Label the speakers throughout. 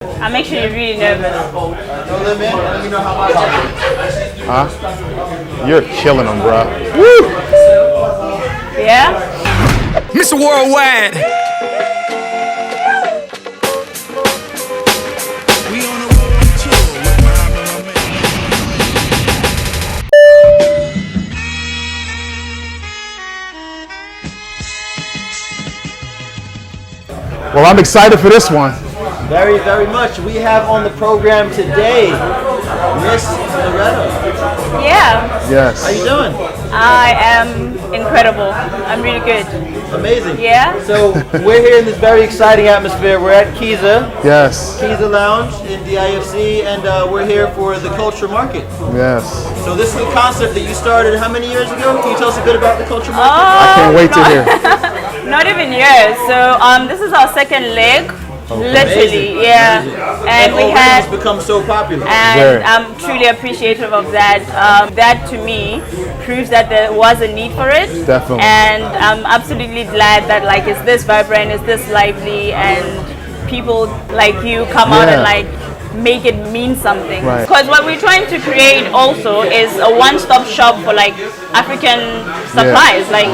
Speaker 1: I'm actually really nervous.
Speaker 2: Let me know how my
Speaker 3: Huh? You're killing them, bro. Woo!
Speaker 1: Yeah?
Speaker 4: Mr. Worldwide. We on a world tour with my man.
Speaker 3: Well, I'm excited for this one.
Speaker 2: Very, very much. We have on the program today Miss Lerato.
Speaker 1: Yeah.
Speaker 3: Yes.
Speaker 2: How you doing?
Speaker 1: I am incredible. I'm really good.
Speaker 2: Amazing.
Speaker 1: Yeah?
Speaker 2: So we're here in this very exciting atmosphere. We're at Kiza.
Speaker 3: Yes.
Speaker 2: Kiza Lounge in DIFC, and we're here for the Culture Market.
Speaker 3: Yes.
Speaker 2: So this is a concept that you started how many years ago? Can you tell us a bit about the Culture Market?
Speaker 3: I can't wait to hear.
Speaker 1: Not even years. So this is our second leg. Literally,
Speaker 2: Amazing.
Speaker 1: yeah.
Speaker 2: Amazing.
Speaker 1: And we
Speaker 2: already
Speaker 1: had,
Speaker 2: it's become so popular.
Speaker 1: and I'm truly appreciative of that. That to me proves that there was a need for it.
Speaker 3: Definitely.
Speaker 1: And I'm absolutely glad that like it's this vibrant, it's this lively, and people like you come out and like make it mean something.
Speaker 3: Right.
Speaker 1: Because what we're trying to create also is a one-stop shop for like African supplies. Like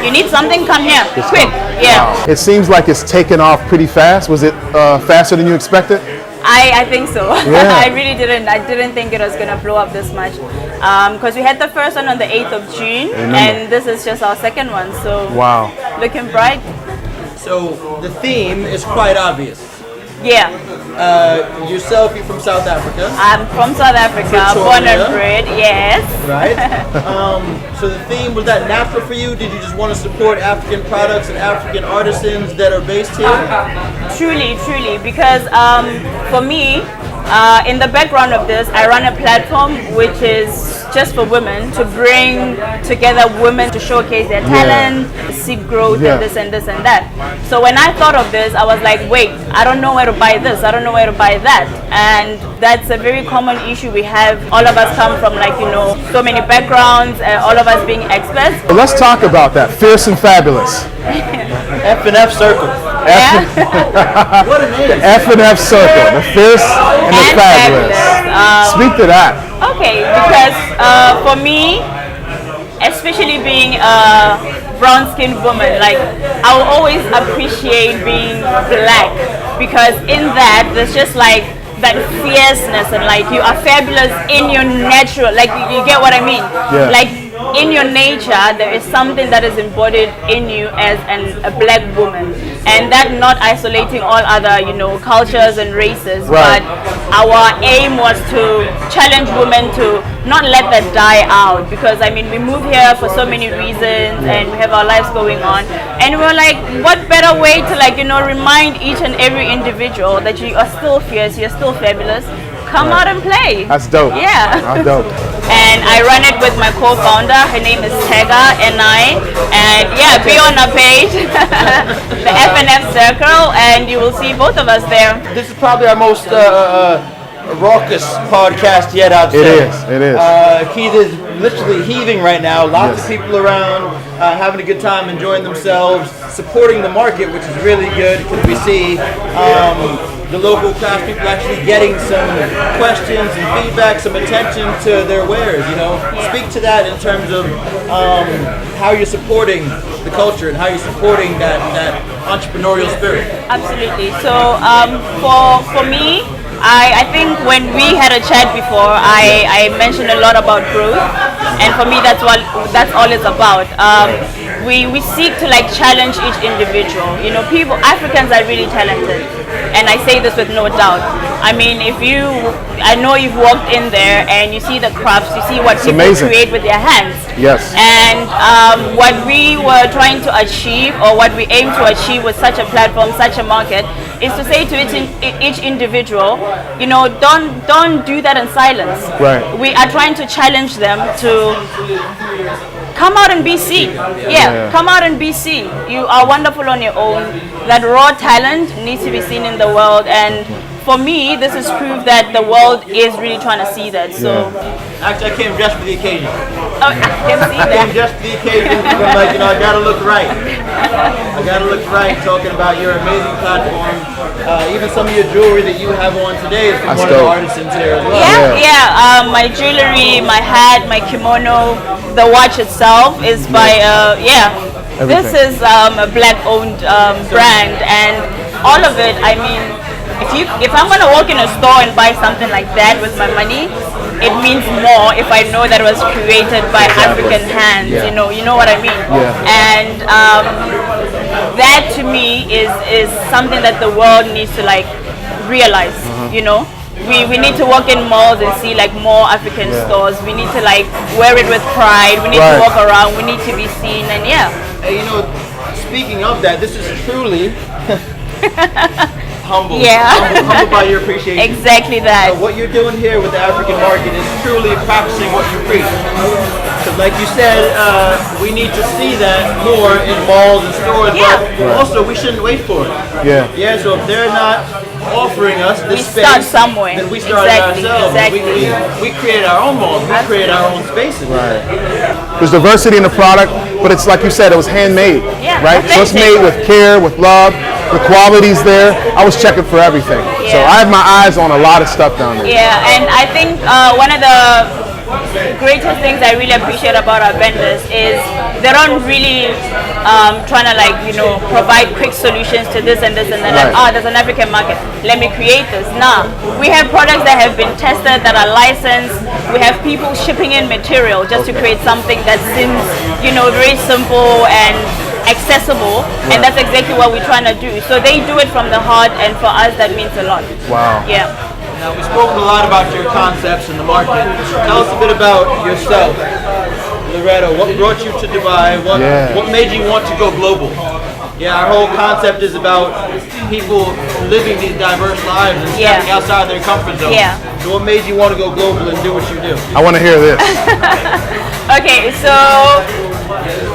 Speaker 1: you need something, come here, quick. Yeah.
Speaker 3: It seems like it's taken off pretty fast. Was it faster than you expected?
Speaker 1: I think so.
Speaker 3: Yeah.
Speaker 1: I really didn't. I didn't think it was going to blow up this much. Because we had the first one on the 8th of June, and this is just our second one. So
Speaker 3: wow.
Speaker 1: Looking bright.
Speaker 2: So the theme is quite obvious.
Speaker 1: Yeah.
Speaker 2: Yourself, you're from South Africa.
Speaker 1: I'm from South Africa, born and bred, yes.
Speaker 2: Right? So the theme, was that natural for you? Did you just want to support African products and African artisans that are based here?
Speaker 1: Truly, because for me, in the background of this, I run a platform which is just for women, to bring together women to showcase their talent, seek growth, and this and this and that. So when I thought of this, I was like, wait, I don't know where to buy this, I don't know where to buy that. And that's a very common issue we have. All of us come from like, you know, so many backgrounds, all of us being experts.
Speaker 3: Well, let's talk about that. Fierce and fabulous.
Speaker 2: F&F Circle. What a name.
Speaker 3: The F&F Circle. The fierce and the fabulous. Speak to that.
Speaker 1: Okay, because for me, especially being a brown-skinned woman, like I will always appreciate being black, because in that there's just like that fierceness, and like you are fabulous in your natural, like you get what I mean?
Speaker 3: Yeah.
Speaker 1: Like in your nature, there is something that is embodied in you as a black woman, and that not isolating all other, you know, cultures and races,
Speaker 3: right.
Speaker 1: But our aim was to challenge women to not let that die out, because I mean we move here for so many reasons and we have our lives going on, and we're like, what better way to like, you know, remind each and every individual that you are still fierce, you're still fabulous. Come out and play.
Speaker 3: That's dope.
Speaker 1: Yeah.
Speaker 3: That's dope.
Speaker 1: And I run it with my co-founder. Her name is Tega and yeah, be on our page, the F&F Circle, and you will see both of us there.
Speaker 2: This is probably our most raucous podcast yet, I'd say.
Speaker 3: It is.
Speaker 2: Kiza is literally heaving right now. Lots of people around, having a good time, enjoying themselves, supporting the market, which is really good, because we see the local class people actually getting some questions and feedback, some attention to their wares, you know. Speak to that in terms of how you're supporting the culture and how you're supporting that entrepreneurial spirit.
Speaker 1: Absolutely. So for me, I think when we had a chat before, I mentioned a lot about growth, and for me that's all it's about. We seek to like challenge each individual. You know, Africans are really talented, and I say this with no doubt. I mean, I know you've walked in there and you see the crafts, you see what people create with their hands.
Speaker 3: Yes.
Speaker 1: And what we were trying to achieve, or what we aim to achieve with such a platform, such a market, is to say to each individual, you know, don't do that in silence.
Speaker 3: Right.
Speaker 1: We are trying to challenge them to come out and be seen. Come out and be seen. You are wonderful on your own. That raw talent needs to be seen in the world, and for me, this is proof that the world is really trying to see that. So,
Speaker 2: Actually, I came just for the occasion.
Speaker 1: oh, I can see
Speaker 2: I came
Speaker 1: that.
Speaker 2: just for the occasion because I'm like, I gotta look right. I gotta look right talking about your amazing platform. Even some of your jewelry that you have on today is from one of the artisans here as well.
Speaker 1: Yeah. My jewelry, my hat, my kimono, the watch itself is by This is a black-owned brand, and all of it. I mean, if I'm gonna walk in a store and buy something like that with my money, it means more if I know that it was created by African hands. You know what I mean. And that to me is something that the world needs to like realize. We need to walk in malls and see like more African stores. We need to like wear it with pride. We need to walk around. We need to be seen, and
Speaker 2: Hey, speaking of that, this is truly humble. Humble by your appreciation.
Speaker 1: Exactly that.
Speaker 2: What you're doing here with the African market is truly practicing what you preach. Because like you said, we need to see that more in malls and stores, but also we shouldn't wait for it. Yeah, so if they're not offering us this space,
Speaker 1: start somewhere.
Speaker 2: Then we start it ourselves. We create our own malls. We create our own spaces.
Speaker 3: Right. There's diversity in the product, but it's like you said, it was handmade. Right? So it's made with care, with love. The quality's there. I was checking for everything. So I have my eyes on a lot of stuff down there.
Speaker 1: Yeah, and I think one of the greatest things I really appreciate about our vendors is they don't really trying to provide quick solutions to this and this and that. There's an African market. Let me create this. Nah, we have products that have been tested, that are licensed. We have people shipping in material just to create something that seems, very simple and accessible, and that's exactly what we're trying to do. So they do it from the heart, and for us that means a lot.
Speaker 3: Wow.
Speaker 1: Yeah.
Speaker 2: Now we've spoken a lot about your concepts in the market. Tell us a bit about yourself, Lerato. What brought you to Dubai? What made you want to go global? Our whole concept is about people living these diverse lives and stepping outside their comfort zone. So what made you want to go global and do what you do?
Speaker 3: I want to hear this.
Speaker 1: Okay, so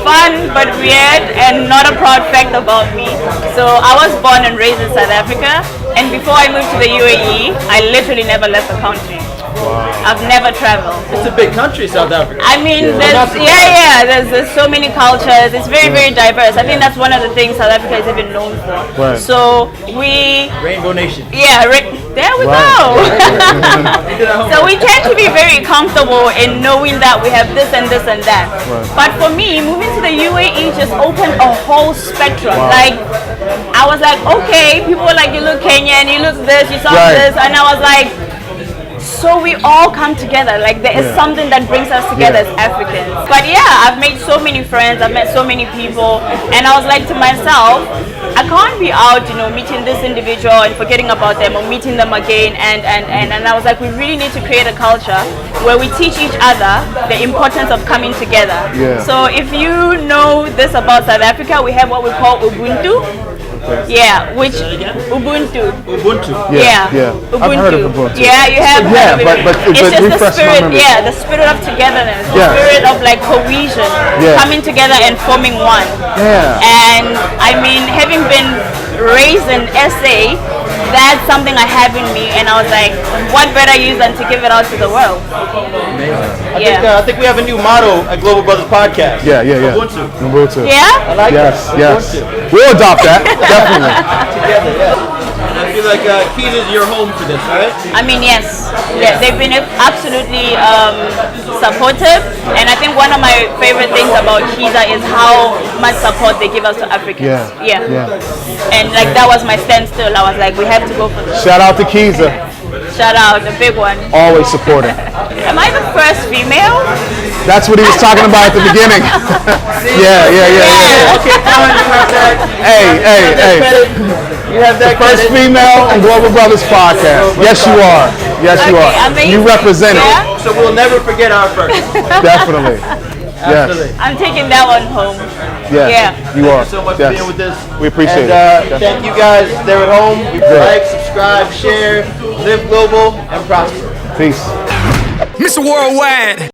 Speaker 1: fun but weird and not a proud fact about me. So I was born and raised in South Africa, and before I moved to the UAE, I literally never left the country. I've never traveled.
Speaker 2: It's a big country, South Africa.
Speaker 1: I mean, there's so many cultures. It's very, very diverse. I think that's one of the things South Africa is even known for. So
Speaker 2: Rainbow Nation.
Speaker 1: There we go. So we tend to be very comfortable in knowing that we have this and this and that. But for me, moving to the UAE just opened a whole spectrum. Like, I was like, okay, people were like, you look Kenyan, you look this, you saw this, and I was like, so we all come together. Like, there is something that brings us together as Africans. But I've made so many friends, I've met so many people, and I was like to myself, I can't be out, meeting this individual and forgetting about them or meeting them again. And I was like, we really need to create a culture where we teach each other the importance of coming together. So if you know this about South Africa, we have what we call Ubuntu. Which Ubuntu.
Speaker 2: Ubuntu.
Speaker 1: Ubuntu.
Speaker 3: I've heard of Ubuntu.
Speaker 1: You have heard of it.
Speaker 3: But
Speaker 1: it's just the spirit. The spirit of togetherness, the spirit of like cohesion, coming together and forming one. And I mean, having been raised in SA, that's something I have in me, and I was like, what better use than to give it out to the world?
Speaker 2: Amazing. I think we have a new motto at Global Brothers Podcast.
Speaker 3: Ubuntu.
Speaker 2: I like it.
Speaker 3: Yes. We'll adopt that. Definitely.
Speaker 2: Together, And I feel like Kiza is your home for this, right?
Speaker 1: I mean, yes. They've been absolutely supportive, and I think one of my favorite things about Kiza is how much support they give us to Africans. And like that was my standstill. I was like, we have to go for this.
Speaker 3: Shout out to Kiza.
Speaker 1: Shout out, the big one.
Speaker 3: Always supporting.
Speaker 1: Am I the first female?
Speaker 3: That's what he was talking about at the beginning.
Speaker 2: Okay, fine, you have that.
Speaker 3: Hey.
Speaker 2: You have that
Speaker 3: First female on Global Brothers Podcast. Yes, you are.
Speaker 1: Amazing.
Speaker 3: You represent it.
Speaker 2: So we'll never forget our first.
Speaker 3: Definitely.
Speaker 2: Absolutely.
Speaker 1: I'm taking that one home.
Speaker 3: You are.
Speaker 2: Thank you so much for being with us.
Speaker 3: We appreciate
Speaker 2: it. Thank you guys there at home. Like, subscribe, share, live global, and prosper.
Speaker 3: Peace.
Speaker 4: Mr. Worldwide.